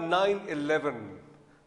9/11।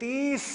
30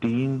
3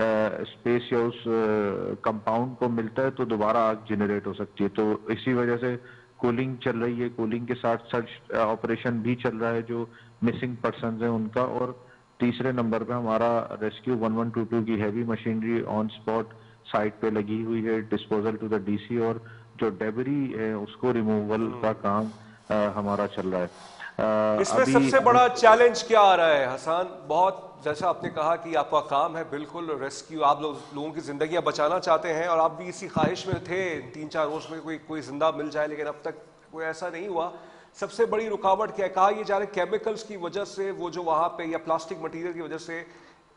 space یا اس compound کو ملتا ہے تو دوبارہ آگ جنریٹ ہو سکتی ہے. تو اسی وجہ سے کولنگ چل رہی ہے, کولنگ کے ساتھ سرچ آپریشن بھی چل رہا ہے جو مسنگ پرسنز ہیں ان کا. اور تیسرے نمبر پہ ہمارا ریسکیو 1122 کی heavy machinery on spot site پہ لگی ہوئی ہے, ڈسپوزل ٹو دا ڈی سی, اور جو ڈیبری ہے اس کو ریموول کا کام ہمارا چل رہا ہے. اس میں سب سے بڑا چیلنج کیا آ رہا ہے حسان؟ بہت جیسا آپ نے کہا کہ آپ کا کام ہے بالکل ریسکیو, آپ لوگوں کی زندگیاں بچانا چاہتے ہیں اور آپ بھی اسی خواہش میں تھے 3-4 روز میں کوئی زندہ مل جائے, لیکن اب تک کوئی ایسا نہیں ہوا. سب سے بڑی رکاوٹ کیا ہے؟ کہا یہ جا رہا ہے کیمیکلز کی وجہ سے, وہ جو وہاں پہ, یا پلاسٹک مٹیریل کی وجہ سے,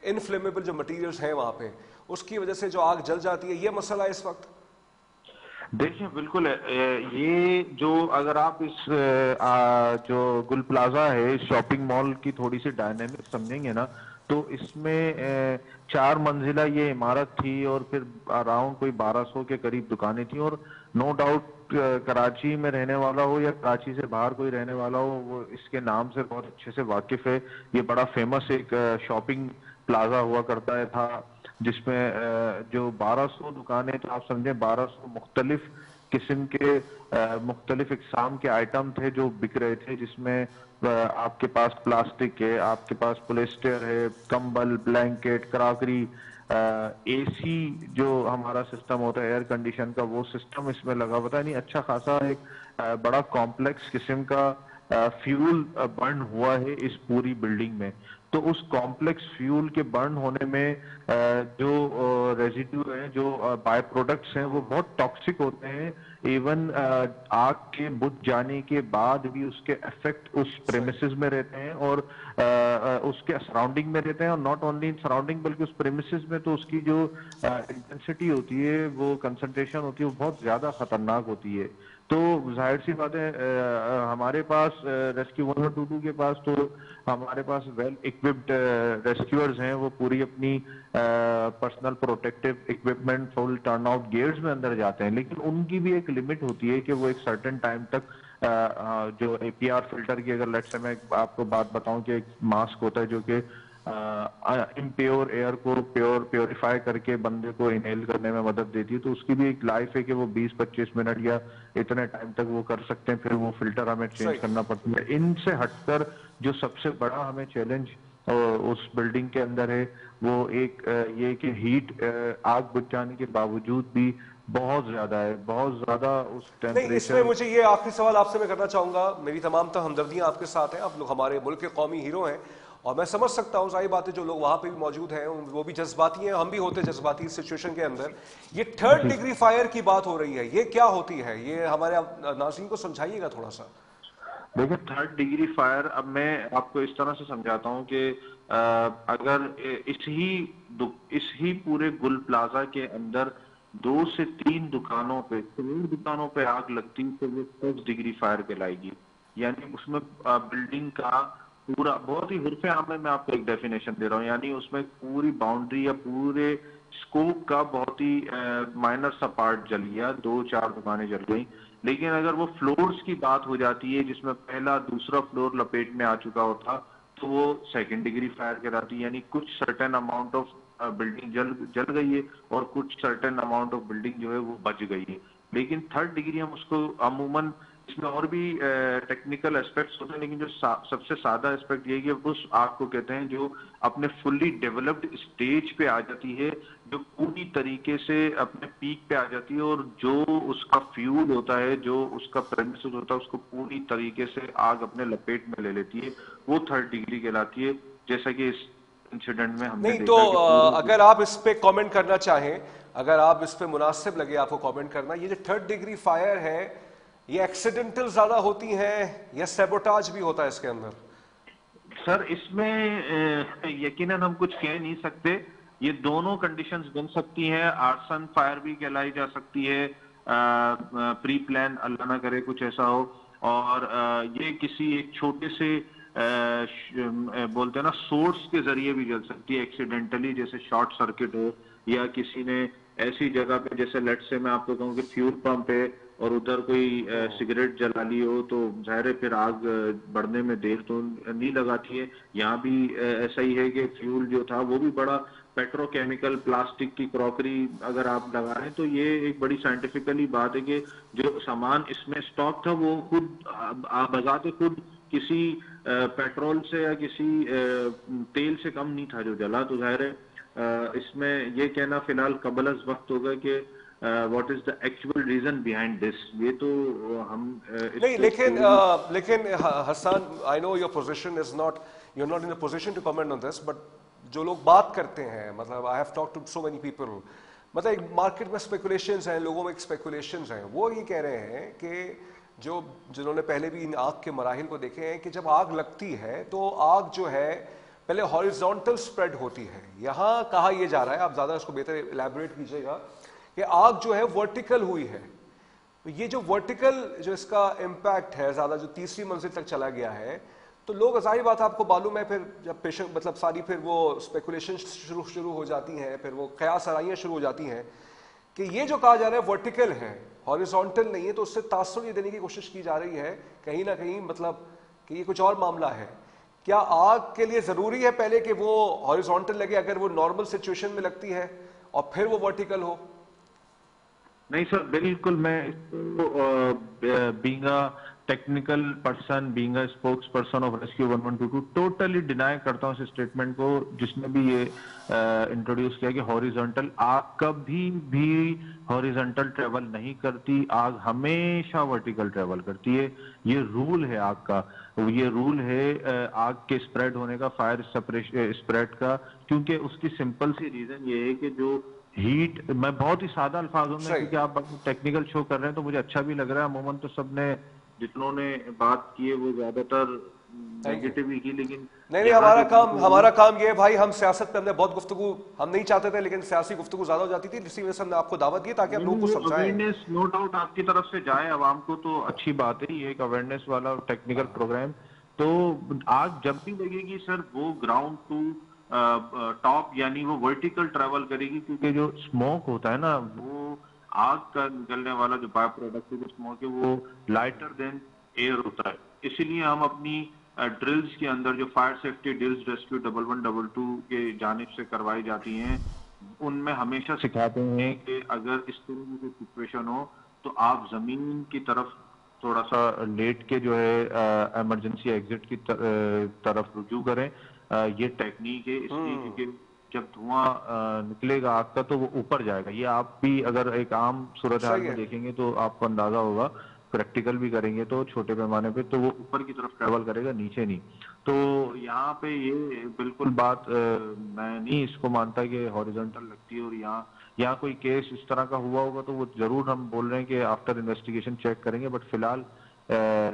انفلیمیبل جو مٹیریلز ہیں وہاں پہ, اس کی وجہ سے جو آگ جل جاتی ہے, یہ مسئلہ ہے اس وقت. دیکھیں بالکل یہ جو اگر آپ اس جو گل پلازا ہے اس شاپنگ مال کی تھوڑی سی ڈائنامک سمجھیں گے نا, تو اس میں 4 منزلہ یہ عمارت تھی اور پھر اراؤنڈ کوئی 1200 کے قریب دکانیں تھیں. اور نو ڈاؤٹ کراچی میں رہنے والا ہو یا کراچی سے باہر کوئی رہنے والا ہو وہ اس کے نام سے بہت اچھے سے واقف ہے. یہ بڑا فیمس ایک شاپنگ پلازا ہوا کرتا تھا جس میں جو 1200 دکانیں تو آپ سمجھیں 1200 مختلف قسم کے مختلف اقسام کے آئٹم تھے جو بک رہے تھے, جس میں آپ کے پاس پلاسٹک ہے, آپ کے پاس پولیسٹر ہے, کمبل, بلینکٹ, کراکری, اے سی جو ہمارا سسٹم ہوتا ہے ایئر کنڈیشن کا وہ سسٹم اس میں لگا ہوتا ہے. نہیں اچھا خاصا ایک بڑا کمپلیکس قسم کا فیول برن ہوا ہے اس پوری بلڈنگ میں. تو اس کمپلیکس فیول کے برن ہونے میں جو ریزیڈیو ہیں, جو بائی پروڈکٹس ہیں, وہ بہت ٹاکسک ہوتے ہیں. ایون آگ کے بجھ جانے کے بعد بھی اس کے افیکٹ اس پریمیسز میں رہتے ہیں اور اس کے سراؤنڈنگ میں رہتے ہیں, اور ناٹ اونلی ان سراؤنڈنگ بلکہ اس پریمیسز میں تو اس کی جو انٹینسٹی ہوتی ہے, وہ کنسنٹریشن ہوتی ہے, وہ بہت زیادہ خطرناک ہوتی ہے. تو ظاہر سی بات ہے ہمارے پاس ریسکیو 1122 کے پاس تو ہمارے پاس ویل اکوپڈ ریسکیورز ہیں, وہ پوری اپنی پرسنل پروٹیکٹیو اکوپمنٹ فل ٹرن آؤٹ گیئرز میں اندر جاتے ہیں, لیکن ان کی بھی ایک لمٹ ہوتی ہے کہ وہ ایک سرٹن ٹائم تک جو اے پی آر فلٹر کی, اگر لیٹ سے میں آپ کو بات بتاؤں کہ ایک ماسک ہوتا ہے جو کہ امپیور ایئر کو پیوریفائی کر کے بندے کو انہیل کرنے میں مدد دیتی ہے, تو اس کی بھی ایک لائف ہے کہ وہ 20-25 منٹ یا اتنے ٹائم تک وہ کر سکتے ہیں, پھر وہ فلٹر ہمیں چینج کرنا پڑتا ہے. ان سے ہٹ کر جو سب سے بڑا ہمیں چیلنج اس بلڈنگ کے اندر ہے وہ ایک یہ کہ ہیٹ آگ بجھ جانے کے باوجود بھی بہت زیادہ ہے, بہت زیادہ اس نہیں, اس ٹیمپریچر. میں مجھے یہ آخری سوال آپ سے میں کرنا چاہوں گا, میری تمام ہمدردیاں آپ کے ساتھ ہیں, آپ لوگ ہمارے ملک کے قومی ہیرو ہیں, اور میں سمجھ سکتا ہوں ظاہر بات ہے جو لوگ وہاں پہ بھی موجود ہیں وہ بھی جذباتی ہیں, ہم بھی ہوتے جذباتی اس سچویشن کے اندر. یہ 3rd ڈگری فائر کی بات ہو رہی ہے, یہ کیا ہوتی ہے؟ یہ ہمارے ناظرین کو سمجھائیے گا تھوڑا سا. دیکھیں 3rd ڈگری فائر, اب میں آپ کو اس طرح سے سمجھاتا ہوں کہ اگر اس ہی پورے گل پلازا کے اندر 2 سے 3 دکانوں پہ 3 دکانوں پہ آگ لگتی تو وہ 1st ڈگری فائر کہلائے گی. یعنی اس میں بلڈنگ کا پورا, بہت ہی حرف عام میں آپ کو ایک ڈیفینیشن دے رہا ہوں, یعنی اس میں پوری باؤنڈری یا پورے اسکوپ کا بہت ہی مائنر سا پارٹ جل گیا, 2-4 دکانیں جل گئیں. لیکن اگر وہ فلورز کی بات ہو جاتی ہے جس میں پہلا دوسرا فلور لپیٹ میں آ چکا ہوتا تو وہ 2nd ڈگری فائر کہلاتی ہے. یعنی کچھ سرٹن اماؤنٹ آف بلڈنگ جل گئی ہے اور کچھ سرٹن اماؤنٹ آف بلڈنگ جو ہے وہ بچ گئی ہے. لیکن 3rd ڈگری ہم اس کو عموماً, اس میں اور بھی ٹیکنیکل اسپیکٹس ہوتے ہیں, لیکن جو سب سے سادہ اسپیکٹ یہ ہے کہ اس آگ کو کہتے ہیں جو اپنے فلی ڈیولپڈ اسٹیج پہ آ جاتی ہے, جو پوری طریقے سے اپنے پیک پہ آ جاتی ہے, اور جو اس کا فیول ہوتا ہے, جو اس کا پریمیسز ہوتا ہے, اس کو پوری طریقے سے آگ اپنے لپیٹ میں لے لیتی ہے, وہ 3rd ڈگری کہلاتی ہے. جیسا کہ اس انسیڈنٹ میں ہم نے نہیں تو دیکھا کہ اگر آپ اس پہ کامنٹ کرنا چاہیں, اگر آپ اس پہ مناسب لگے آپ کو کامنٹ کرنا, یہ جو 3rd ڈگری فائر ہے یہ ایکسیڈنٹل زیادہ ہوتی ہیں یا سیبوٹاج بھی ہوتا ہے اس کے اندر؟ سر اس میں یقیناً ہم کچھ کہہ نہیں سکتے, یہ دونوں کنڈیشنز بن سکتی ہیں. آرسن فائر بھی کہلائی جا سکتی ہے, پری پلان اللہ نہ کرے کچھ ایسا ہو, اور یہ کسی ایک چھوٹے سے بولتے ہیں نا سورس کے ذریعے بھی جل سکتی ہے ایکسیڈنٹلی, جیسے شارٹ سرکٹ ہو یا کسی نے ایسی جگہ پہ جیسے لیٹ سے میں آپ کو کہوں کہ فیول پمپ ہے اور ادھر کوئی سگریٹ جلا لی ہو تو ظاہر ہے پھر آگ بڑھنے میں دیر تو نہیں لگاتی ہے. یہاں بھی ایسا ہی ہے کہ فیول جو تھا وہ بھی بڑا پیٹرو کیمیکل پلاسٹک کی کراکری اگر آپ لگا رہے ہیں تو یہ ایک بڑی سائنٹیفکلی بات ہے کہ جو سامان اس میں اسٹاک تھا وہ خود بذات خود کسی پیٹرول سے یا کسی تیل سے کم نہیں تھا جو جلا. تو ظاہر ہے اس میں یہ کہنا فی الحال قبل از وقت ہوگا کہ what is the actual reason behind this. یہ تو ہم اس نہیں کو لیکن Hassan I know your position is not you are not in a position to comment on this but جو لوگ بات کرتے ہیں مطلب I have talk to so many people مطلب ایک مارکیٹ میں اسپیکولیشنز ہیں لوگوں میں ایک اسپیکولیشنز ہیں وہ یہ کہہ رہے ہیں کہ جنہوں نے پہلے بھی ان آگ کے مراحل کو دیکھے ہیں کہ جب آگ لگتی ہے تو آگ جو ہے پہلے ہاریزونٹل سپریڈ ہوتی ہے. یہاں کہا یہ جا رہا ہے آپ زیادہ اس کو بہتر الیبوریٹ کیجیے گا کہ آگ جو ہے ورٹیکل ہوئی ہے. یہ جو ورٹیکل جو اس کا امپیکٹ ہے زیادہ جو تیسری منزل تک چلا گیا ہے تو لوگ ظاہر بات آپ کو معلوم ہے پھر جب پیشنٹ مطلب ساری پھر وہ اسپیکولیشن شروع ہو جاتی ہیں پھر وہ قیاس آرائیاں شروع ہو جاتی ہیں کہ یہ جو کہا جا رہا ہے ورٹیکل ہے ہاریزونٹل نہیں ہے تو اس سے تاثر یہ دینے کی کوشش کی جا رہی ہے کہیں نہ کہیں مطلب کہ یہ کچھ اور معاملہ ہے. کیا آگ کے لیے ضروری ہے پہلے کہ وہ ہاریزونٹل لگے اگر وہ نارمل سچویشن میں لگتی ہے اور پھر وہ ورٹیکل ہو؟ نہیں سر بالکل میں being a technical person being a spokes person of rescue 1122 totally deny کرتا ہوں اس اسٹیٹمنٹ کو جس نے بھی یہ انٹروڈیوس کیا کہ ہاریزونٹل آگ کبھی بھی ہاریزونٹل ٹریول نہیں کرتی. آگ ہمیشہ ورٹیکل ٹریول کرتی ہے. یہ رول ہے آگ کا. یہ رول ہے آگ کے اسپریڈ ہونے کا فائر اسپریڈ کا کیونکہ اس کی سمپل سی ریزن یہ ہے کہ جو ہیٹ میں بہت ہی سادہ الفاظوں میں کیونکہ آپ ٹیکنیکل شو کر رہے ہیں تو مجھے اچھا بھی لگ رہا ہے. عموماً تو سب نے جتنوں نے بات کی ہے وہ زیادہ تر نیگیٹو ہی کی لیکن نہیں ہمارا کام یہ ہے بھائی ہم سیاست پہ ہم نے بہت گفتگو ہم نہیں چاہتے تھے لیکن سیاسی گفتگو زیادہ ہو جاتی تھی اسی وجہ سے ہم نے آپ کو دعوت دی تاکہ آپ لوگوں کو سمجھائیں. اویئرنیس نو ڈاؤٹ آپ کی طرف سے جائے عوام کو تو اچھی بات ہے. یہ ایک اویئرنیس والا ٹیکنیکل پروگرام تو آگ جب بھی لگے گی سر وہ گراؤنڈ ٹو ٹاپ یعنی وہ ورٹیکل ٹریول کرے گی کیونکہ جو اسموک ہوتا ہے نا وہ آگ کا نکلنے والا جو بائی پروڈکٹ ہے اسموک ہے وہ لائٹر دین ایئر ہوتا ہے. اسی لیے ہم اپنی ڈرلز کے اندر جو فائر سیفٹی ڈرلز ریسکیو 1122 کے جانب سے کروائی جاتی ہیں ان میں ہمیشہ سکھاتے ہیں کہ اگر اس طرح کی کوئی سچویشن ہو تو آپ زمین کی طرف تھوڑا سا لیٹ کے جو ہے ایمرجنسی ایگزٹ کی طرف رجوع کریں. یہ ٹیکنیک ہے اس لیے کیونکہ جب دھواں نکلے گا آگ کا تو وہ اوپر جائے گا. یہ آپ بھی اگر ایک عام صورتحال میں دیکھیں گے تو آپ کو اندازہ ہوگا پریکٹیکل بھی کریں گے تو چھوٹے پیمانے پہ تو وہ اوپر کی طرف ٹریول کرے گا نیچے نہیں. تو یہاں پہ یہ بالکل بات میں نہیں اس کو مانتا کہ ہاریزونٹل لگتی ہے اور یہاں کوئی کیس اس طرح کا ہوا ہوگا تو وہ ضرور ہم بول رہے ہیں کہ آفٹر انویسٹیگیشن چیک کریں گے بٹ فی الحال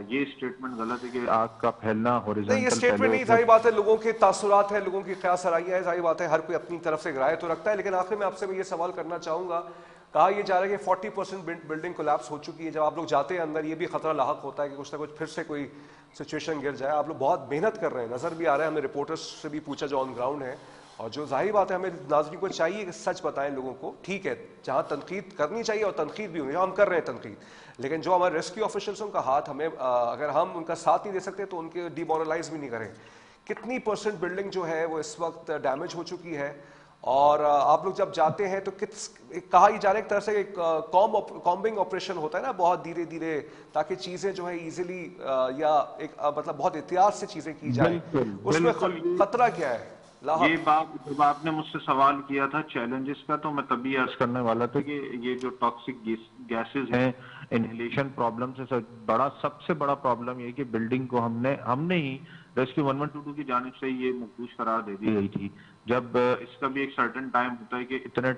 یہ اسٹیٹمنٹ غلط ہے کہ آگ کا پھیلنا ہاریزونٹل نہیں یہ اسٹیٹمنٹ نہیں ظاہر بات ہے لوگوں کے تاثرات ہیں لوگوں کی قیاس آرائیاں ہیں ظاہر بات ہے ہر کوئی اپنی طرف سے رائے تو رکھتا ہے لیکن آخر میں آپ سے میں یہ سوال کرنا چاہوں گا کہا یہ جا رہا ہے کہ 40% بلڈنگ کولیپس ہو چکی ہے. جب آپ لوگ جاتے ہیں اندر یہ بھی خطرہ لاحق ہوتا ہے کہ کچھ نہ کچھ پھر سے کوئی سچویشن گر جائے. آپ لوگ بہت محنت کر رہے ہیں نظر بھی آ رہا ہے ہم نے رپورٹرز سے بھی پوچھا جو آن گراؤنڈ ہیں اور جو ظاہر بات ہے ہمیں ناظرین کو چاہیے کہ سچ بتائیں لوگوں کو. ٹھیک ہے جہاں تنقید کرنی چاہیے اور تنقید بھی ہونی ہم کر رہے ہیں تنقید لیکن جو ہمارے ریسکیو آفیشلز کا ہاتھ ہمیں اگر ہم ان کا ساتھ نہیں دے سکتے تو ان کے ڈی مورلائز بھی نہیں کریں. کتنی پرسنٹ بلڈنگ جو ہے وہ اس وقت ڈیمیج ہو چکی ہے اور آپ لوگ جب جاتے ہیں تو کہا ہی جا رہا ہے ایک طرح سے ایک کامبنگ آپریشن ہوتا ہے نا بہت دھیرے دھیرے تاکہ چیزیں جو ہے ایزیلی یا ایک مطلب بہت احتیاط سے چیزیں کی جائیں. اس میں خطرہ کیا ہے؟ یہ بات جب آپ نے مجھ سے سوال کیا تھا چیلنجز کا تو میں تبھی عرض کرنے والا تھا کہ یہ جو ٹاکسک گیسز ہیں انہیلیشن پرابلم سے سب سے بڑا پرابلم یہ کہ بلڈنگ کو ہم نے ہی ریسکیو 1122 کی جانب سے یہ محفوظ قرار دے دی گئی تھی. جب اس کا بھی ایک سرٹن ٹائم ہوتا ہے کہ اتنے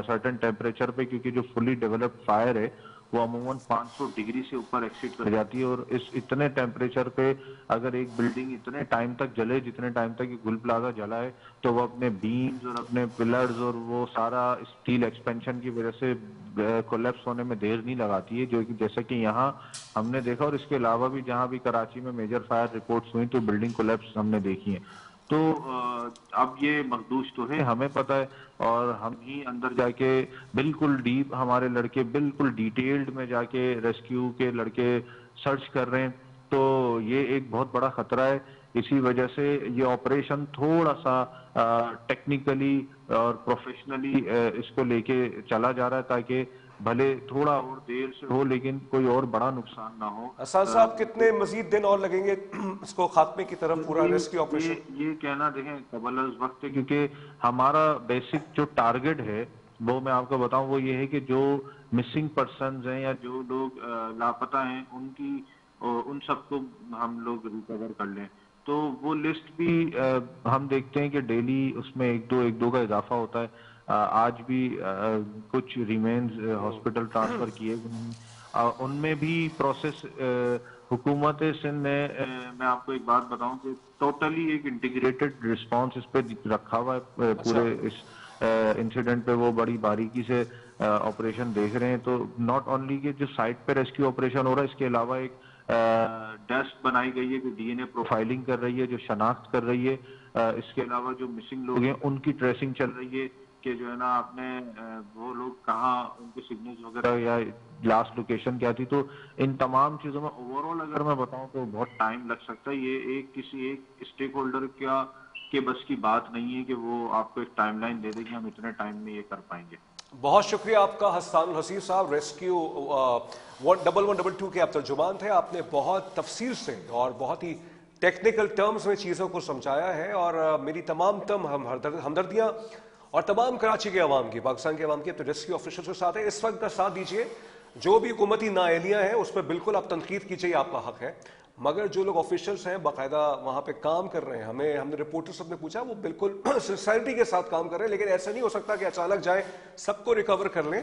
سرٹن ٹیمپریچر پہ کیونکہ جو فلی ڈیولپڈ فائر ہے وہ عموماً 500 ڈگری سے اوپر ایکسیڈ کر جاتی ہے اور اس اتنے ٹیمپریچر پہ اگر ایک بلڈنگ اتنے ٹائم تک جلے جتنے ٹائم تک گل پلازا جلا ہے تو وہ اپنے بیمز اور اپنے پلرز اور وہ سارا اسٹیل ایکسپینشن کی وجہ سے کولیپس ہونے میں دیر نہیں لگاتی ہے جو کہ جیسا کہ یہاں ہم نے دیکھا اور اس کے علاوہ بھی جہاں بھی کراچی میں میجر فائر رپورٹس ہوئی تو بلڈنگ کولیپس ہم نے دیکھی ہیں. تو اب یہ مخدوش تو ہے، ہمیں پتہ ہے، اور ہم ہی اندر جا کے بالکل ڈیپ، ہمارے لڑکے بالکل ڈیٹیلڈ میں جا کے ریسکیو کے لڑکے سرچ کر رہے ہیں. تو یہ ایک بہت بڑا خطرہ ہے. اسی وجہ سے یہ آپریشن تھوڑا سا ٹیکنیکلی اور پروفیشنلی اس کو لے کے چلا جا رہا ہے، تاکہ بھلے تھوڑا اور دیر سے ہو لیکن کوئی اور بڑا نقصان نہ ہو. حسان صاحب کتنے مزید دن اور لگیں گے اس کو خاتمے کی طرف پورا ریسکیو آپریشن؟ یہ کہنا دیکھیں قبل از وقت ہے، کیونکہ ہمارا بیسک جو ٹارگٹ ہے وہ میں آپ کو بتاؤں، وہ یہ ہے کہ جو مسنگ پرسنز ہیں یا جو لوگ لاپتہ ہیں ان سب کو ہم لوگ ریکور کر لیں. تو وہ لسٹ بھی ہم دیکھتے ہیں کہ ڈیلی اس میں ایک دو کا اضافہ ہوتا ہے. آج بھی کچھ ریمینز ہاسپٹل ٹرانسفر کیے گئے ہیں. ان میں بھی پروسیس حکومت سندھ نے، میں آپ کو ایک بات بتاؤں کہ ٹوٹلی ایک انٹیگریٹڈ رسپانس اس پہ رکھا ہوا ہے. پورے اس انسیڈنٹ پہ وہ بڑی باریکی سے آپریشن دیکھ رہے ہیں. تو ناٹ اونلی کہ جو سائٹ پہ ریسکیو آپریشن ہو رہا ہے، اس کے علاوہ ایک ڈیسک بنائی گئی ہے جو ڈی این اے پروفائلنگ کر رہی ہے، جو شناخت کر رہی ہے. اس کے علاوہ جو مسنگ لوگ ہیں ان کی ٹریسنگ چل رہی ہے کہ جو ہے نا آپ نے وہ لوگ کہاں، ان کے سگنلز وغیرہ یا لاسٹ لوکیشن کیا تھی. تو ان تمام چیزوں میں اوور آل اگر میں بتاؤں تو بہت ٹائم لگ سکتا ہے. یہ کسی ایک اسٹیک ہولڈر کے بس کی بات نہیں ہے کہ وہ آپ کو ایک ٹائم لائن دے دے کہ ہم اتنے ٹائم میں یہ کر پائیں گے. بہت شکریہ آپ کا حسان الحسیب صاحب، ریسکیو 1112 کے آپ ترجمان تھے. آپ نے بہت تفصیل سے اور بہت ہی ٹیکنیکل ٹرمز میں چیزوں کو سمجھایا ہے، اور میری تمام ہمدردیاں اور تمام کراچی کے عوام کی، پاکستان کے عوام کی اپنے ریسکیو آفیسر کے ساتھ ہے. اس وقت کا ساتھ دیجیے. جو بھی حکومتی نااہلیاں ہیں اس پہ بالکل آپ تنقید کیجیے، آپ کا حق ہے، مگر جو لوگ آفیشلس ہیں باقاعدہ وہاں پہ کام کر رہے ہیں، ہم نے رپورٹر سب نے پوچھا، وہ بالکل سنسیئرٹی کے ساتھ کام کر رہے ہیں. لیکن ایسا نہیں ہو سکتا کہ اچانک جائیں سب کو ریکور کر لیں.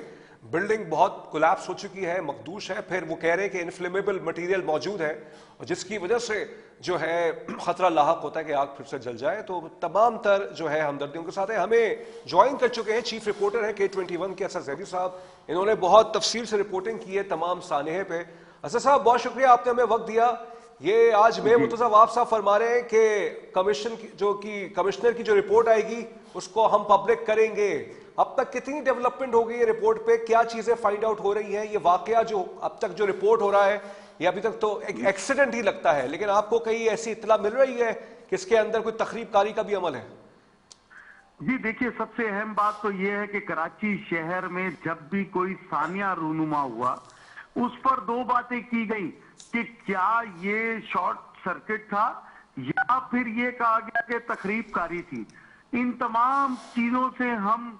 بلڈنگ بہت کولیپس ہو چکی ہے، مخدوش ہے، پھر وہ کہہ رہے ہیں کہ انفلیمیبل مٹیریل موجود ہے اور جس کی وجہ سے جو ہے خطرہ لاحق ہوتا ہے کہ آگ پھر سے جل جائے. تو تمام تر جو ہے ہمدردیوں کے ساتھ ہے. ہمیں جوائن کر چکے ہیں چیف رپورٹر ہیں K21 کے اسد زیدی صاحب. انہوں نے بہت تفصیل سے رپورٹنگ کی ہے تمام سانحے پہ. اسد صاحب بہت شکریہ، آپ نے ہمیں وقت دیا. یہ آج میں مرتضی واب صاحب فرما رہے ہیں کہ کمشنر کی جو رپورٹ آئے گی اس کو ہم پبلک کریں گے. اب تک کتنی ڈیولپمنٹ ہو گئی ہے رپورٹ پہ؟ کیا چیزیں فائنڈ آؤٹ ہو رہی ہیں؟ یہ واقعہ جو اب تک جو رپورٹ ہو رہا ہے یہ ابھی تک تو ایک ایکسیڈنٹ ہی لگتا ہے، لیکن آپ کو کہیں ایسی اطلاع مل رہی ہے کہ اس کے اندر کوئی تخریب کاری کا بھی عمل ہے؟ جی دیکھیے، سب سے اہم بات تو یہ ہے کہ کراچی شہر میں جب بھی کوئی ثانیہ رونما ہوا اس پر دو باتیں کی گئی کہ کیا یہ شارٹ سرکٹ تھا یا پھر یہ کہا گیا کہ تخریب کاری تھی. ان تمام چیزوں سے ہم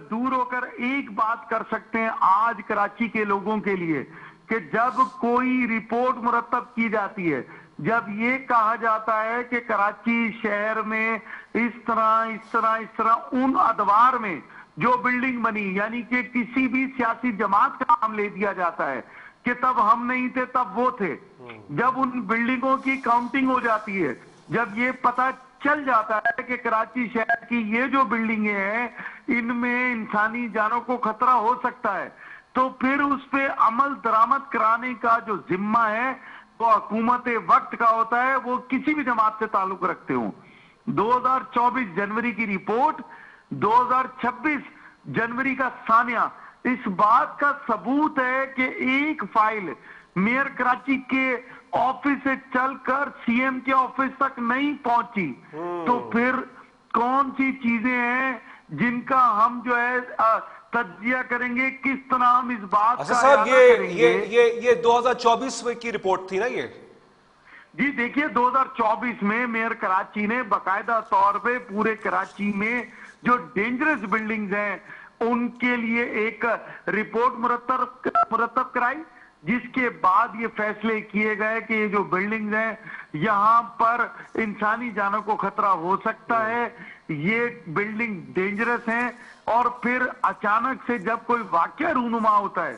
دور ہو کر ایک بات کر سکتے ہیں آج کراچی کے لوگوں کے لیے کہ جب کوئی رپورٹ مرتب کی جاتی ہے، جب یہ کہا جاتا ہے کہ کراچی شہر میں اس طرح ان ادوار میں جو بلڈنگ بنی، یعنی کہ کسی بھی سیاسی جماعت کا نام لے دیا جاتا ہے کہ تب ہم نہیں تھے تب وہ تھے. جب ان بلڈنگوں کی کاؤنٹنگ ہو جاتی ہے، جب یہ پتہ چل جاتا ہے کہ کراچی شہر کی یہ جو بلڈنگیں ہیں ان میں انسانی جانوں کو خطرہ ہو سکتا ہے، تو پھر اس پہ عمل درآمد کرانے کا جو ذمہ ہے وہ حکومت وقت کا ہوتا ہے، وہ کسی بھی جماعت سے تعلق رکھتے ہوں. 2024 جنوری کی رپورٹ، 2026 جنوری کا ثانیہ اس بات کا ثبوت ہے کہ ایک فائل میئر کراچی کے آفس سے چل کر سی ایم کے آفس تک نہیں پہنچی. تو پھر کون سی چیزیں ہیں جن کا ہم جو ہے تجزیہ کریں گے، کس طرح ہم اس بات کا اعادہ کریں گے. یہ 2024 میں کی رپورٹ تھی نا یہ؟ جی دیکھیے، 2024 میں میئر کراچی نے باقاعدہ طور پہ پورے کراچی میں جو ڈینجرس بلڈنگز ہیں ان کے لیے ایک رپورٹ مرتب کرائی، جس کے بعد یہ فیصلے کیے گئے کہ یہ جو بلڈنگز ہیں یہاں پر انسانی جانوں کو خطرہ ہو سکتا ہے، یہ بلڈنگ ڈینجرس ہیں. اور پھر اچانک سے جب کوئی واقعہ رونما ہوتا ہے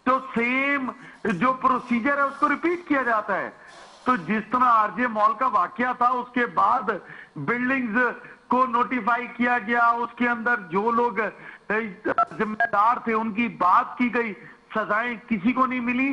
تو سیم جو پروسیجر ہے اس کو ریپیٹ کیا جاتا ہے. تو جس طرح آر جے مال کا واقعہ تھا، اس کے بعد بلڈنگز کو نوٹیفائی کیا گیا، اس کے اندر جو لوگ ذمہ دار تھے ان کی بات کی گئی، سزائیں کسی کو نہیں ملی.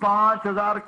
5000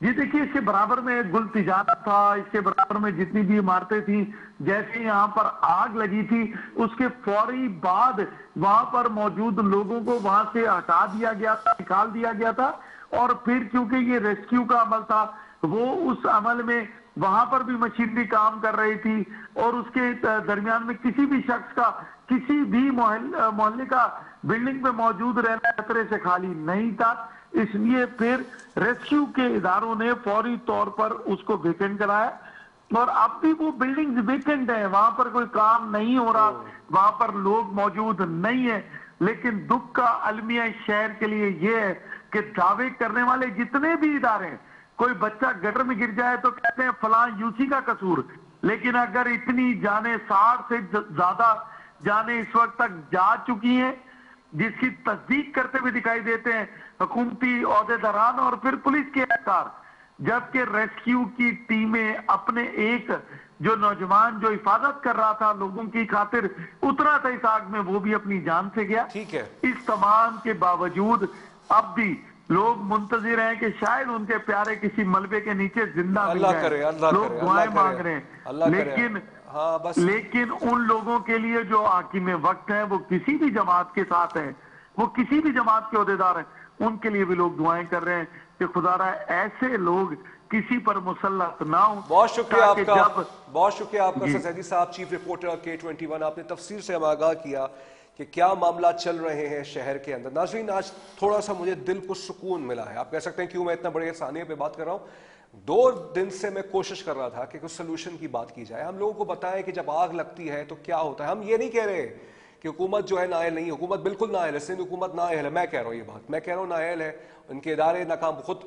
جی دیکھیے اس کے برابر میں گل تجارت تھا، اس کے برابر میں جتنی بھی عمارتیں تھیں، جیسے یہاں پر آگ لگی تھی اس کے فوری بعد وہاں پر موجود لوگوں کو وہاں سے ہٹا دیا گیا تھا، نکال دیا گیا تھا، اور پھر کیونکہ یہ ریسکیو کا عمل تھا وہ اس عمل میں وہاں پر بھی مشینری کام کر رہی تھی، اور اس کے درمیان میں کسی بھی شخص کا کسی بھی محلے کا بلڈنگ میں موجود رہنا خطرے سے خالی نہیں تھا، اس لیے پھر ریسکیو کے اداروں نے فوری طور پر اس کو ویکنٹ کرایا، اور اب بھی وہ بلڈنگ ویکنٹ ہے، وہاں پر کوئی کام نہیں ہو رہا، وہاں پر لوگ موجود نہیں ہیں۔ لیکن دکھ کا المیہ شہر کے لیے یہ ہے کہ دعوے کرنے والے جتنے بھی ادارے ہیں، کوئی بچہ گٹر میں گر جائے تو کہتے ہیں فلاں یوسی کا قصور، لیکن اگر اتنی جانیں 60 سے زیادہ جانیں اس وقت تک جا چکی ہیں جس کی تصدیق کرتے ہوئے دکھائی دیتے ہیں حکومتی عہدیداران اور پھر پولیس کے اہلکار، جبکہ ریسکیو کی ٹیمیں اپنے ایک جو نوجوان جو حفاظت کر رہا تھا لوگوں کی خاطر اترا تھا اس آگ میں، وہ بھی اپنی جان سے گیا۔ ٹھیک ہے، اس تمام کے باوجود اب بھی لوگ منتظر ہیں کہ شاید ان کے پیارے کسی ملبے کے نیچے زندہ مل اللہ جائیں، کرے، اللہ لوگ کرے، دعائیں اللہ مانگ کرے، رہے ہیں، اللہ کرے۔ ہاں بس لیکن ان لوگوں کے لیے جو حاکم وقت ہیں وہ کسی بھی جماعت کے ساتھ ہیں، وہ کسی بھی جماعت کے عہدیدار ہیں، ان کے لیے بھی لوگ دعائیں کر رہے ہیں کہ خدا را ایسے لوگ کسی پر مسلط نہ ہوں۔ بہت شکریہ آپ کا، جب بہت شکریہ آپ کا جی سر زیدی صاحب، چیف رپورٹر K21، آپ نے تفصیل سے ہم آگاہ کیا کہ کیا معاملات چل رہے ہیں شہر کے اندر۔ ناظرین آج تھوڑا سا مجھے دل کو سکون ملا ہے، آپ کہہ سکتے ہیں کیوں میں اتنا بڑے ثانیے پہ بات کر رہا ہوں۔ 2 دن سے میں کوشش کر رہا تھا کہ کچھ سلوشن کی بات کی جائے، ہم لوگوں کو بتائیں کہ جب آگ لگتی ہے تو کیا ہوتا ہے۔ ہم یہ نہیں کہہ رہے کہ حکومت جو ہے نااہل نہیں، حکومت بالکل نااہل ہے، سندھ حکومت نااہل ہے، میں کہہ رہا ہوں یہ بات، میں کہہ رہا ہوں نااہل ہے، ان کے ادارے ناکام، خود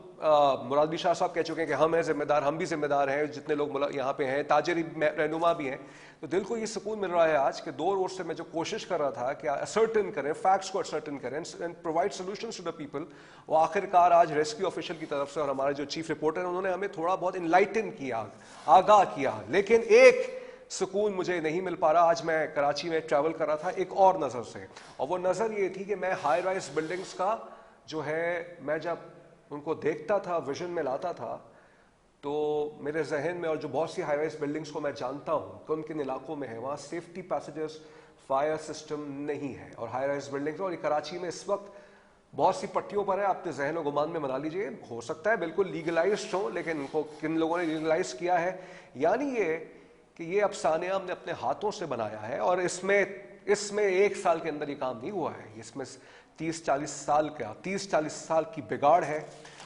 مراد بھی شاہ صاحب کہہ چکے ہیں کہ ہم ہیں ذمہ دار، ہم بھی ذمہ دار ہیں، جتنے لوگ یہاں پہ ہیں تاجری رہنما بھی ہیں۔ تو دل کو یہ سکون مل رہا ہے آج کہ 2 روز سے میں جو کوشش کر رہا تھا کہ اسرٹن کریں، فیکٹس کو اسرٹن کریں and provide solutions to the people, وہ آخر کار آج ریسکیو آفیشل کی طرف سے اور ہمارے جو چیف رپورٹر ہیں انہوں نے ہمیں تھوڑا بہت انلائٹن کیا، آگاہ کیا۔ لیکن ایک سکون مجھے نہیں مل پا رہا، آج میں کراچی میں ٹریول کر رہا تھا ایک اور نظر سے، اور وہ نظر یہ تھی کہ میں ہائی رائز بلڈنگز کا جو ہے، میں جب ان کو دیکھتا تھا، ویژن میں لاتا تھا، تو میرے ذہن میں، اور جو بہت سی ہائی رائز بلڈنگز کو میں جانتا ہوں کہ ان کن علاقوں میں ہے، وہاں سیفٹی پیسیجز، فائر سسٹم نہیں ہے، اور ہائی رائز بلڈنگز، اور یہ کراچی میں اس وقت بہت سی پٹیوں پر ہے، اپنے ذہن و گمان میں بنا لیجئے، ہو سکتا ہے بالکل لیگلائزڈ ہو، لیکن ان کو کن لوگوں نے لیگلائز کیا ہے، یعنی یہ کہ یہ افسانے ہم نے اپنے ہاتھوں سے بنایا ہے، اور اس میں 1 سال کے اندر یہ کام نہیں ہوا ہے، اس میں 30-40 سال کی بگاڑ ہے،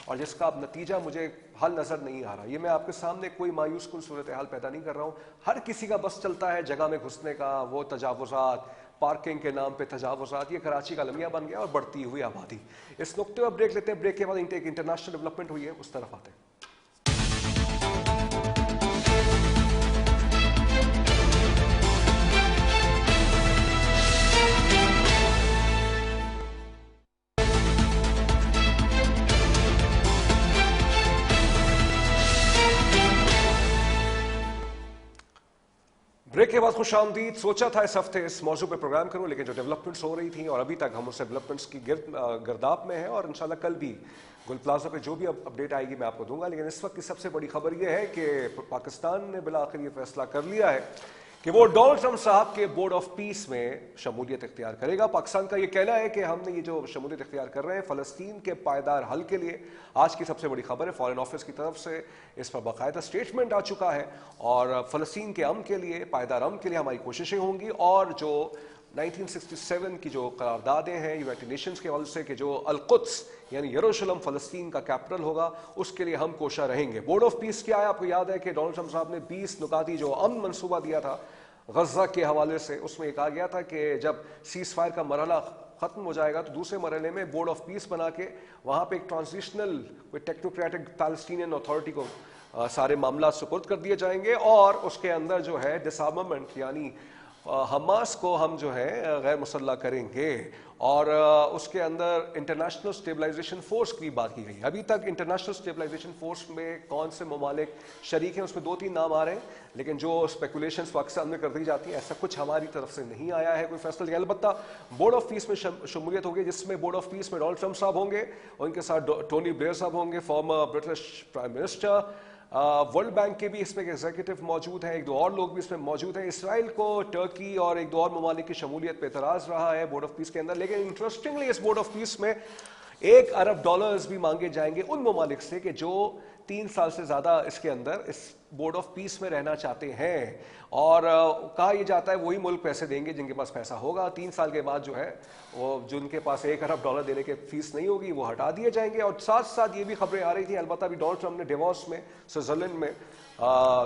اور جس کا اب نتیجہ مجھے حل نظر نہیں آ رہا۔ یہ میں آپ کے سامنے کوئی مایوس کن صورتحال پیدا نہیں کر رہا ہوں، ہر کسی کا بس چلتا ہے جگہ میں گھسنے کا، وہ تجاوزات، پارکنگ کے نام پہ تجاوزات، یہ کراچی کا المیہ بن گیا، اور بڑھتی ہوئی آبادی۔ اس نقطے پر بریک لیتے ہیں، بریک کے بعد ایک انٹرنیشنل ڈیولپمنٹ ہوئی ہے، اس طرف آتے ہیں۔ بریک کے بعد خوش آمدید۔ سوچا تھا اس ہفتے اس موضوع پہ پروگرام کروں، لیکن جو ڈیولپمنٹس ہو رہی تھیں اور ابھی تک ہم اس ڈیولپمنٹس کی گرداب میں ہیں، اور انشاءاللہ کل بھی گل پلازا پہ جو بھی اپڈیٹ آئے گی میں آپ کو دوں گا۔ لیکن اس وقت کی سب سے بڑی خبر یہ ہے کہ پاکستان نے بالآخر یہ فیصلہ کر لیا ہے کہ وہ ڈونلڈ ٹرمپ صاحب کے بورڈ آف پیس میں شمولیت اختیار کرے گا۔ پاکستان کا یہ کہنا ہے کہ ہم نے یہ جو شمولیت اختیار کر رہے ہیں فلسطین کے پائیدار حل کے لیے۔ آج کی سب سے بڑی خبر ہے، فارن آفس کی طرف سے اس پر باقاعدہ اسٹیٹمنٹ آ چکا ہے، اور فلسطین کے امن کے لیے، پائیدار امن کے لیے ہماری کوششیں ہوں گی، اور جو 1967 کی جو قراردادیں ہیں یونائٹڈ نیشنز کے حوالے سے کہ جو القدس یعنی یروشلم فلسطین کا کیپٹل ہوگا، اس کے لیے ہم کوشاں رہیں گے۔ بورڈ آف پیس کیا ہے؟ آپ کو یاد ہے کہ ڈونلڈ ٹرمپ صاحب نے 20 نکاتی جو امن منصوبہ دیا تھا غزہ کے حوالے سے، اس میں یہ کہا گیا تھا کہ جب سیز فائر کا مرحلہ ختم ہو جائے گا تو دوسرے مرحلے میں بورڈ آف پیس بنا کے وہاں پہ ایک ٹرانزیشنل ٹیکنوکریٹک پیلسٹینین اتھارٹی کو سارے معاملات سپرد کر دیے جائیں گے، اور اس کے اندر جو ہے ڈس آرمامنٹ یعنی حماس کو ہم جو ہے غیر مسلح کریں گے، اور اس کے اندر انٹرنیشنل اسٹیبلائزیشن فورس کی بات کی گئی. ابھی تک انٹرنیشنل اسٹیبلائزیشن فورس میں کون سے ممالک شریک ہیں اس میں 2-3 نام آ رہے ہیں، لیکن جو اسپیکولیشنز پاکستان میں کر دی جاتی ہیں ایسا کچھ ہماری طرف سے نہیں آیا ہے کوئی فیصلہ. البتہ بورڈ آف پیس میں شمولیت ہوگی، جس میں بورڈ آف پیس میں ڈونلڈ ٹرمپ صاحب ہوں گے، اور ان کے ساتھ ٹونی بلیئر صاحب ہوں گے، former British prime minister. World bank کے بھی اس میں ایگزیکٹو موجود ہیں، 1-2 اور لوگ بھی اس میں موجود ہیں. اسرائیل کو، ٹرکی اور 1-2 اور ممالک کی شمولیت پہ اعتراض رہا ہے بورڈ آف پیس کے اندر. لیکن انٹرسٹنگلی اس بورڈ آف پیس میں $1 ارب بھی مانگے جائیں گے ان ممالک سے کہ جو 3 سال سے زیادہ اس کے اندر اس بورڈ آف پیس میں رہنا چاہتے ہیں، اور کہا یہ جاتا ہے وہی ملک پیسے دیں گے جن کے پاس پیسہ ہوگا. 3 سال کے بعد جو ہے وہ جن کے پاس $1 ارب دینے کے فیس نہیں ہوگی وہ ہٹا دیے جائیں گے. اور ساتھ ساتھ یہ بھی خبریں آ رہی تھیں، البتہ ابھی ڈونلڈ ٹرمپ نے ڈیووس میں، سوئٹزرلینڈ میں،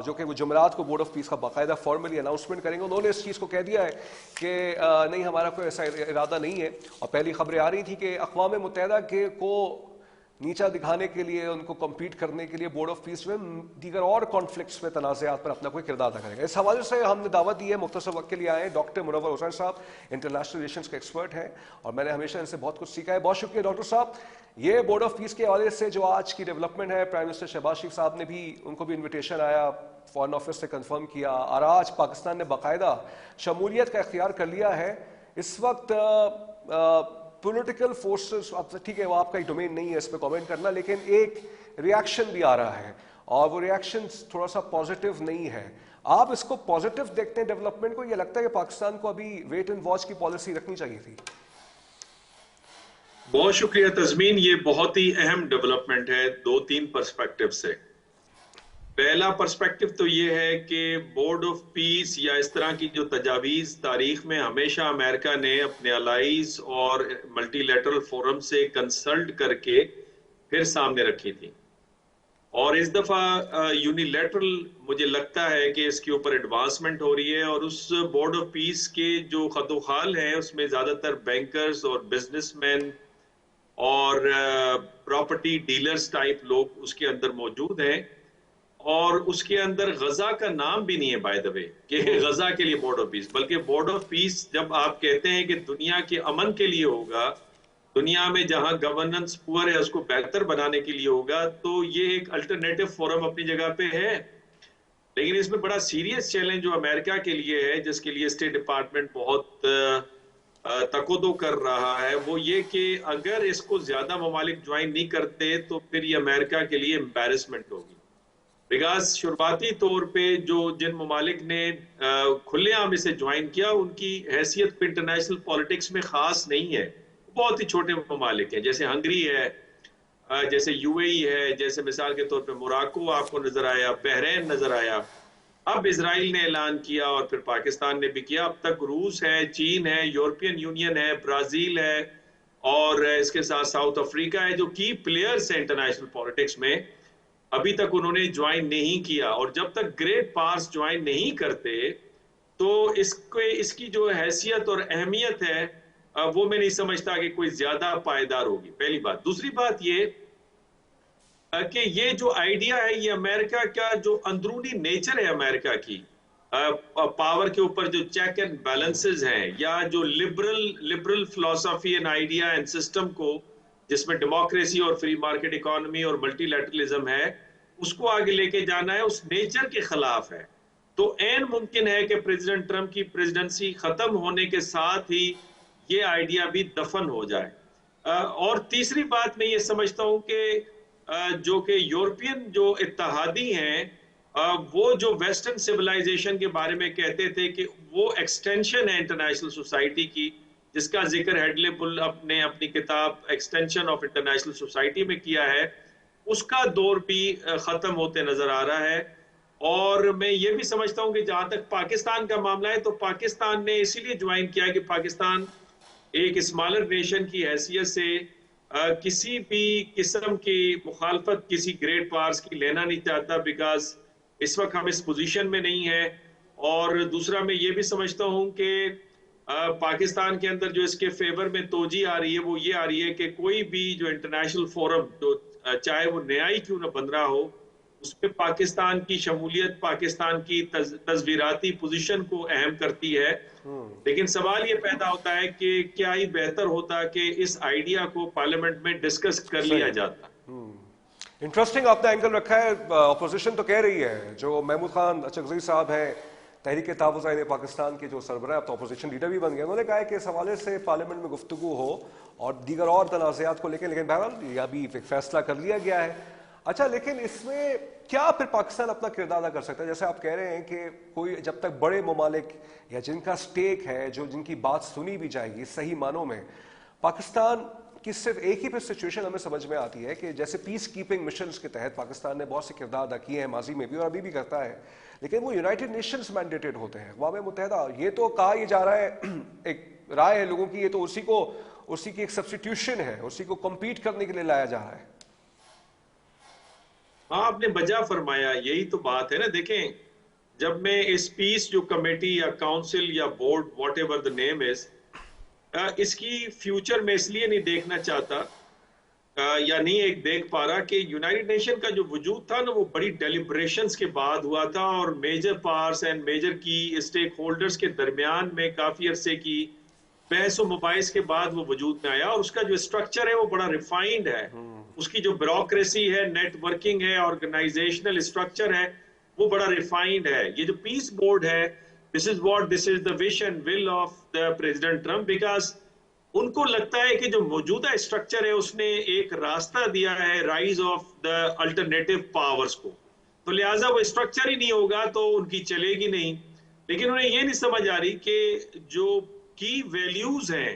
جو کہ وہ جمعرات کو بورڈ آف پیس کا باقاعدہ فارملی اناؤنسمنٹ کریں گے، انہوں نے اس چیز کو کہہ دیا ہے کہ نہیں ہمارا کوئی ایسا ارادہ نہیں ہے. اور پہلی خبریں آ رہی تھیں کہ اقوام متحدہ کو نیچا دکھانے کے لیے، ان کو کمپیٹ کرنے کے لیے بورڈ آف پیس میں دیگر اور کانفلکٹس میں، تنازعات پر اپنا کوئی کردار ادا کرے گا. اس حوالے سے ہم نے دعوت دی ہے، مختصر وقت کے لیے آئے ہیں ڈاکٹر منور حسین صاحب، انٹرنیشنل ریلیشنز کے ایکسپرٹ ہیں، اور میں نے ہمیشہ ان سے بہت کچھ سیکھا ہے. بہت شکریہ ڈاکٹر صاحب. یہ بورڈ آف پیس کے حوالے سے جو آج کی ڈیولپمنٹ ہے، پرائم منسٹر شہباز شریف صاحب نے بھی، ان کو بھی انویٹیشن آیا، فارن آفس سے کنفرم کیا، اور آج پاکستان نے باقاعدہ شمولیت کا اختیار کر لیا ہے. اس وقت پولیٹیکل فورسز، اب ٹھیک ہے وہ آپ کا ہی ڈومین نہیں ہے اس پہ کامنٹ کرنا، لیکن ایک ریاکشن بھی آ رہا ہے، اور وہ ریاکشن تھوڑا سا پازیٹیو نہیں ہے. آپ اس کو پازیٹیو دیکھتے ہیں ڈیولپمنٹ کو، یہ لگتا ہے کہ پاکستان کو ابھی ویٹ اینڈ واچ کی پالیسی رکھنی چاہیے تھی؟ بہت شکریہ تزمین. یہ بہت ہی اہم ڈیولپمنٹ ہے 2-3 پرسپیکٹو سے. پہلا پرسپیکٹو تو یہ ہے کہ بورڈ آف پیس یا اس طرح کی جو تجاویز تاریخ میں ہمیشہ امریکہ نے اپنے الائیز اور ملٹی لیٹرل فورم سے کنسلٹ کر کے پھر سامنے رکھی تھی، اور اس دفعہ یونی لیٹرل مجھے لگتا ہے کہ اس کے اوپر ایڈوانسمنٹ ہو رہی ہے. اور اس بورڈ آف پیس کے جو خط و خال ہیں اس میں زیادہ تر بینکرز اور بزنس مین اور پراپرٹی ڈیلرز ٹائپ لوگ اس کے اندر موجود ہیں، اور اس کے اندر غزہ کا نام بھی نہیں ہے بائی دا وے کہ غزہ کے لیے بورڈ آف پیس، بلکہ بورڈ آف پیس جب آپ کہتے ہیں کہ دنیا کے امن کے لیے ہوگا، دنیا میں جہاں گورننس پور ہے اس کو بہتر بنانے کے لیے ہوگا، تو یہ ایک الٹرنیٹو فورم اپنی جگہ پہ ہے. لیکن اس میں بڑا سیریس چیلنج جو امریکہ کے لیے ہے، جس کے لیے اسٹیٹ ڈپارٹمنٹ بہت تقدو کر رہا ہے، وہ یہ کہ اگر اس کو زیادہ ممالک جوائن نہیں کرتے تو پھر یہ امریکہ کے لیے امبیرسمنٹ ہوگی. بیکاز شروعاتی طور پہ جن ممالک نے کھلے عام اسے جوائن کیا، ان کی حیثیت انٹرنیشنل پالیٹکس میں خاص نہیں ہے. بہت ہی چھوٹے ممالک ہیں، جیسے ہنگری ہے، جیسے یو اے ای ہے، جیسے مثال کے طور پہ موراکو آپ کو نظر آیا، بحرین نظر آیا. اب اسرائیل نے اعلان کیا اور پھر پاکستان نے بھی کیا. اب تک روس ہے، چین ہے، یورپین یونین ہے، برازیل ہے، اور اس کے ساتھ ساؤتھ افریقہ ہے، جو کی پلیئرز ہیں انٹرنیشنل پالیٹکس میں. ابھی تک انہوں نے جوائن نہیں کیا، اور جب تک گریٹ پاورز جوائن نہیں کرتے تو اس کی جو حیثیت اور اہمیت ہے وہ میں نہیں سمجھتا کہ کوئی زیادہ پائیدار ہوگی. پہلی بات. دوسری بات یہ کہ یہ جو آئیڈیا ہے، یہ امریکہ کا جو اندرونی نیچر ہے، امریکہ کی پاور کے اوپر جو چیک اینڈ بیلنسز ہیں، یا جو لبرل فلسفی اینڈ آئیڈیا اینڈ سسٹم کو، جس میں ڈیموکریسی اور فری مارکیٹ اکانومی اور ملٹی لیٹرلزم ہے، اس کو آگے لے کے جانا ہے، اس نیچر کے خلاف ہے. تو عین ممکن ہے کہ پریزیڈنٹ ٹرمپ کی پریزیڈنسی ختم ہونے کے ساتھ ہی یہ آئیڈیا بھی دفن ہو جائے. اور تیسری بات میں یہ سمجھتا ہوں کہ جو کہ یورپین جو اتحادی ہیں، وہ جو ویسٹرن سیولائزیشن کے بارے میں کہتے تھے کہ وہ ایکسٹینشن ہے انٹرنیشنل سوسائٹی کی، جس کا ذکر ہیڈلے پل نے اپنی کتاب ایکسٹینشن آف انٹرنیشنل سوسائٹی میں کیا ہے، اس کا دور بھی ختم ہوتے نظر آ رہا ہے. اور میں یہ بھی سمجھتا ہوں کہ جہاں تک پاکستان کا معاملہ ہے، تو پاکستان نے اسی لیے جوائن کیا ہے کہ پاکستان ایک اسمالر نیشن کی حیثیت سے کسی بھی قسم کی مخالفت کسی گریٹ پاورز کی لینا نہیں چاہتا، بیکاز اس وقت ہم اس پوزیشن میں نہیں ہیں. اور دوسرا میں یہ بھی سمجھتا ہوں کہ پاکستان کے اندر جو اس کے فیور میں توجہ آ رہی ہے، وہ یہ آ رہی ہے کہ کوئی بھی جو انٹرنیشنل فورم، جو چاہے وہ نیا ہی کیوں نہ بن رہا ہو، اس میں پاکستان کی شمولیت پاکستان کی تصویراتی پوزیشن کو اہم کرتی ہے. لیکن سوال یہ پیدا ہوتا ہے کہ کیا ہی بہتر ہوتا کہ اس آئیڈیا کو پارلیمنٹ میں ڈسکس کر لیا جاتا. انٹرسٹنگ آپ نے اینگل رکھا ہے. اپوزیشن تو کہہ رہی ہے, جو محمود خان اچکزئی صاحب ہیں تحریک تحفظ آئین پاکستان کے جو سربراہ, اب تو اپوزیشن لیڈر بھی بن گئے, انہوں نے کہا ہے کہ اس حوالے سے پارلیمنٹ میں گفتگو ہو اور دیگر اور تنازعات کو لے کے, لیکن بہرحال یہ ابھی ایک فیصلہ کر لیا گیا ہے. اچھا, لیکن اس میں کیا پھر پاکستان اپنا کردار ادا کر سکتا ہے؟ جیسے آپ کہہ رہے ہیں کہ کوئی جب تک بڑے ممالک یا جن کا سٹیک ہے, جو جن کی بات سنی بھی جائے گی صحیح معنوں میں, پاکستان کی صرف ایک ہی پھر سچویشن ہمیں سمجھ میں آتی ہے کہ جیسے پیس کیپنگ مشنز کے تحت پاکستان نے بہت سے کردار ادا کیے ہیں ماضی میں بھی اور ابھی بھی کرتا ہے, لیکن وہ یونائٹڈ نیشنز مینڈیٹڈ ہوتے ہیں, اقوام متحدہ. یہ تو کہا یہ جا رہا ہے, ایک رائے ہے لوگوں کی, یہ تو اسی کی ایک سبسٹیٹیوشن ہے, اسی کو کمپیٹ کرنے کے لیے لایا جا رہا ہے. ہاں, آپ نے بجا فرمایا, یہی تو بات ہے نا. دیکھیں, جب میں اس پیس جو کمیٹی یا کاؤنسل یا بورڈ واٹ ایور دا نیم از, اس کی فیوچر میں اس لیے نہیں دیکھنا چاہتا یا نہیں ایک دیکھ پا رہا کہ یونائٹڈ نیشن کا جو وجود تھا نا, وہ بڑی ڈیلیبریشنز کے بعد ہوا تھا اور میجر پاورز اینڈ میجر کی اسٹیک ہولڈرز کے درمیان میں کافی عرصے کی بحث و مباحث کے بعد وہ وجود میں آیا, اور اس کا جو اسٹرکچر ہے وہ بڑا ریفائنڈ ہے. اس کی جو بیوروکریسی ہے, نیٹ ورکنگ ہے, آرگنائزیشنل اسٹرکچر ہے, وہ بڑا ریفائنڈ ہے. یہ جو پیس بورڈ ہے, this is the wish and will of the President Trump, because ان کو لگتا ہے کہ جو موجودہ اسٹرکچر ہے اس نے ایک راستہ دیا ہے rise of the alternative powers کو, تو لہٰذا وہ اسٹرکچر ہی نہیں ہوگا تو ان کی چلے گی نہیں. لیکن انہیں یہ نہیں سمجھ آ رہی کہ جو کی ویلیوز ہیں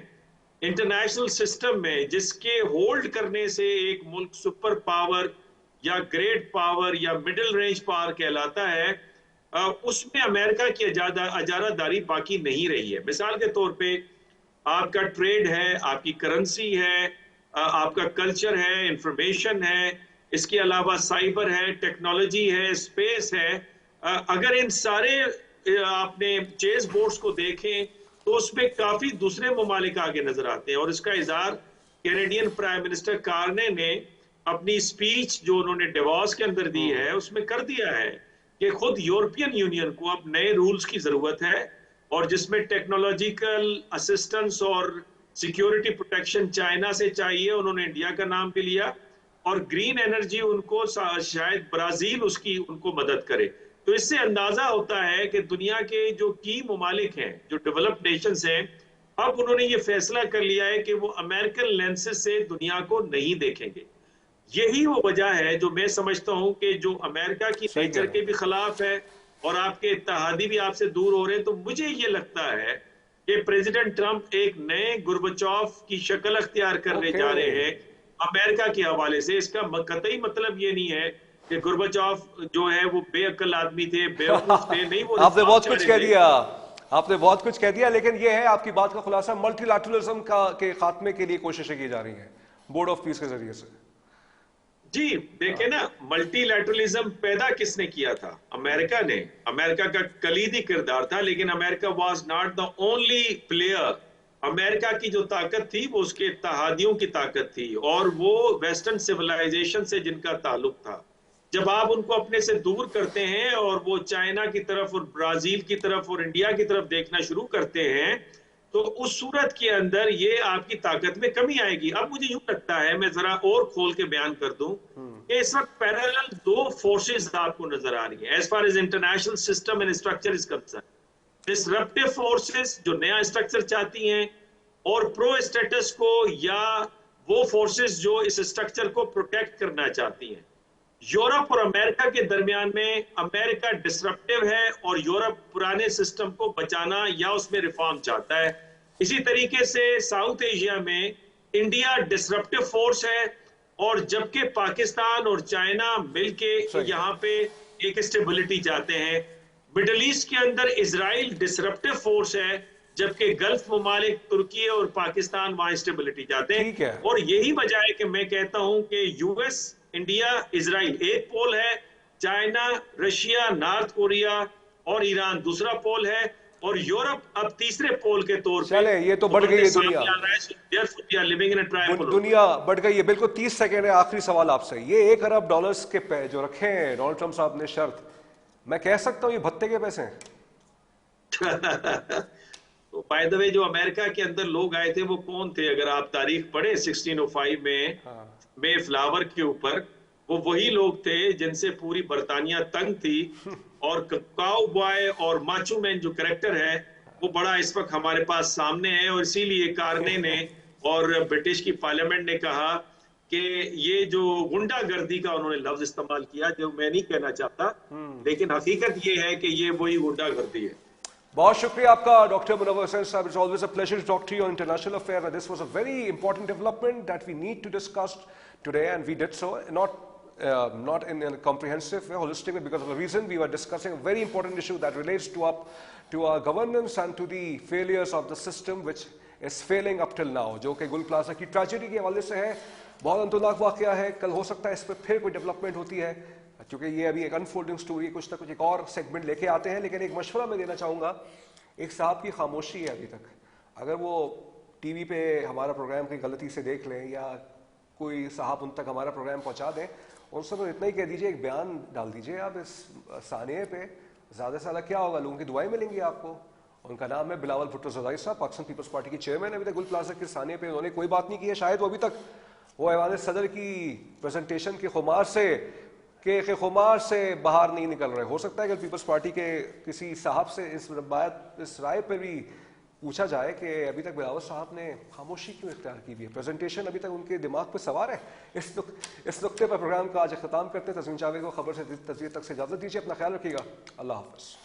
انٹرنیشنل سسٹم میں, جس کے ہولڈ کرنے سے ایک ملک سپر پاور یا گریٹ پاور یا مڈل رینج پاور کہلاتا ہے, اس میں امریکہ کی اجارہ داری باقی نہیں رہی ہے. مثال کے طور پہ آپ کا ٹریڈ ہے, آپ کی کرنسی ہے, آپ کا کلچر ہے, انفارمیشن ہے, اس کے علاوہ سائبر ہے, ٹیکنالوجی ہے, اسپیس ہے. اگر ان سارے آپ نے چیز بورڈز کو دیکھیں تو اس میں کافی دوسرے ممالک آگے نظر آتے ہیں, اور اس کا اظہار کینیڈین پرائم منسٹر کارنے نے اپنی سپیچ جو انہوں نے ڈیواس کے اندر دی ہے اس میں کر دیا ہے کہ خود یورپین یونین کو اب نئے رولز کی ضرورت ہے, اور جس میں ٹیکنالوجیکل اسسٹنس اور سیکیورٹی پروٹیکشن چائنا سے چاہیے, انہوں نے انڈیا کا نام بھی لیا, اور گرین انرجی ان کو شاید برازیل اس کی ان کو مدد کرے. تو اس سے اندازہ ہوتا ہے کہ دنیا کے جو کی ممالک ہیں, جو ڈیولپڈ نیشنز ہیں, اب انہوں نے یہ فیصلہ کر لیا ہے کہ وہ امریکن لینسز سے دنیا کو نہیں دیکھیں گے. یہی وہ وجہ ہے جو میں سمجھتا ہوں کہ جو امریکہ کی نیچر کے بھی خلاف ہے اور آپ کے اتحادی بھی آپ سے دور ہو رہے ہیں. تو مجھے یہ لگتا ہے کہ پریزیڈنٹ ٹرمپ ایک نئے گورباچوف کی شکل اختیار کرنے جا رہے ہیں امریکہ کے حوالے سے. اس کا قطعی مطلب یہ نہیں ہے کہ گورباچوف جو ہے وہ بے عقل آدمی تھے, بیوقوف تھے, نہیں. وہ آپ نے بہت کچھ کہہ دیا, آپ نے بہت کچھ کہہ دیا, لیکن یہ ہے آپ کی بات کا خلاصہ, ملٹی لیٹرلزم کے خاتمے کے لیے کوششیں کی جا رہی ہیں بورڈ آف پیس کے ذریعے سے. جی دیکھیں نا, ملٹی لیٹرلزم پیدا کس نے کیا تھا؟ امریکہ نے. امریکہ کا کلیدی کردار تھا, لیکن America was not the only player. امریکہ کی جو طاقت تھی وہ اس کے اتحادیوں کی طاقت تھی, اور وہ ویسٹرن سیولائزیشن سے جن کا تعلق تھا. جب آپ ان کو اپنے سے دور کرتے ہیں اور وہ چائنا کی طرف اور برازیل کی طرف اور انڈیا کی طرف دیکھنا شروع کرتے ہیں, تو اس صورت کے اندر یہ آپ کی طاقت میں کمی آئے گی. اب مجھے یوں لگتا ہے, میں ذرا اور کھول کے بیان کر دوں, کہ اس وقت پیرالل دو فورسز آپ کو نظر آ رہی ہیں as far as international system and structure is concern. Disruptive forces جو نیا اسٹرکچر چاہتی ہیں, اور پرو اسٹیٹس کو یا وہ فورسز جو اس اسٹرکچر کو پروٹیکٹ کرنا چاہتی ہیں. یورپ اور امریکہ کے درمیان میں امریکہ ڈسرپٹیو ہے اور یورپ پرانے سسٹم کو بچانا یا اس میں ریفارم چاہتا ہے. اسی طریقے سے ساؤتھ ایشیا میں انڈیا ڈسرپٹیو فورس ہے, اور جبکہ پاکستان اور چائنا مل کے یہاں پہ ایک اسٹیبلٹی چاہتے ہیں. مڈل ایسٹ کے اندر اسرائیل ڈسرپٹیو فورس ہے, جبکہ گلف ممالک ترکی اور پاکستان وہاں اسٹیبلٹی چاہتے ہیں. اور یہی وجہ ہے کہ میں کہتا ہوں کہ یو ایس, انڈیا, اسرائیل ایک پول ہے, چائنا, رشیا, نارتھ کوریا اور ایران دوسرا پول ہے, اور یورپ اب تیسرے پول کے طور پہ چلے یہ تو بڑھ گئی ہے دنیا، دنیا بڑھ گئی ہے بالکل. 30 سیکنڈ ہے آخری سوال آپ سے. یہ $1 ارب کے جو رکھے ہیں ڈونلڈ ٹرمپ صاحب نے شرط، میں کہہ سکتا ہوں یہ بھتے کے پیسے ہیں؟ بائی دا وے جو امریکہ کے اندر لوگ آئے تھے وہ کون تھے؟ اگر آپ تاریخ پڑھیں 1605 میں فلاور کے اوپر، وہ وہی لوگ تھے جن سے پوری برطانیہ تنگ تھی. اور کاؤ بوائے اور ماچو مین جو کریکٹر ہے وہ بڑا اس وقت ہمارے پاس سامنے ہے. اور اسی لیے کارنے نے اور برٹش کی پارلیمنٹ نے کہا کہ یہ جو غنڈہ گردی کا انہوں نے لفظ استعمال کیا جو میں نہیں کہنا چاہتا، لیکن حقیقت یہ ہے کہ یہ وہی غنڈہ گردی ہے. بہت شکریہ آپ کا ڈاکٹر منور حسین صاحب. It's always a pleasure to talk to you on international affairs. This was a very important development that we need to discuss today, and we did so not in a comprehensive way, holistic way, because of the reason we were discussing a very important issue that relates to our governance and to the failures of the system which is failing up till now, جو کہ گل plaza کی tragedy کے حوالے سے ہے. بہت انتناک واقعہ ہے. کل ہو سکتا ہے اس پہ پھر کوئی ڈیولپمنٹ ہوتی ہے، کیونکہ یہ ابھی ایک انفولڈنگ سٹوری، کچھ نہ کچھ ایک اور سیگمنٹ لے کے آتے ہیں. لیکن ایک مشورہ میں دینا چاہوں گا، ایک صاحب کی خاموشی ہے ابھی تک، اگر وہ ٹی وی پہ ہمارا پروگرام کہیں غلطی سے دیکھ لیں یا کوئی صاحب ان تک ہمارا پروگرام پہنچا دیں، ان سے تو اتنا ہی کہہ دیجئے، ایک بیان ڈال دیجئے آپ اس ثانیے پہ. زیادہ سے زیادہ کیا ہوگا، لوگوں کی دعائیں ملیں گی آپ کو. ان کا نام ہے بلاول بھٹو زرداری صاحب، پاکستان پیپلز پارٹی کے چیئرمین. ابھی تک گل پلازا کے ثانیے پہ انہوں نے کوئی بات نہیں کی ہے. شاید وہ ابھی تک وہ ایوان صدر کی پریزنٹیشن کے خمار سے باہر نہیں نکل رہے. ہو سکتا ہے کہ پیپلز پارٹی کے کسی صاحب سے اس رائے پہ بھی پوچھا جائے کہ ابھی تک بلاول صاحب نے خاموشی کیوں اختیار کی ہوئی ہے، پریزنٹیشن ابھی تک ان کے دماغ پہ سوار ہے. اس نقطے پر پروگرام کا آج اختتام کرتے ہیں. تسنیم جاوید کو خبر سے تجزیے تک سے اجازت دیجیے. اپنا خیال رکھیے گا. اللہ حافظ.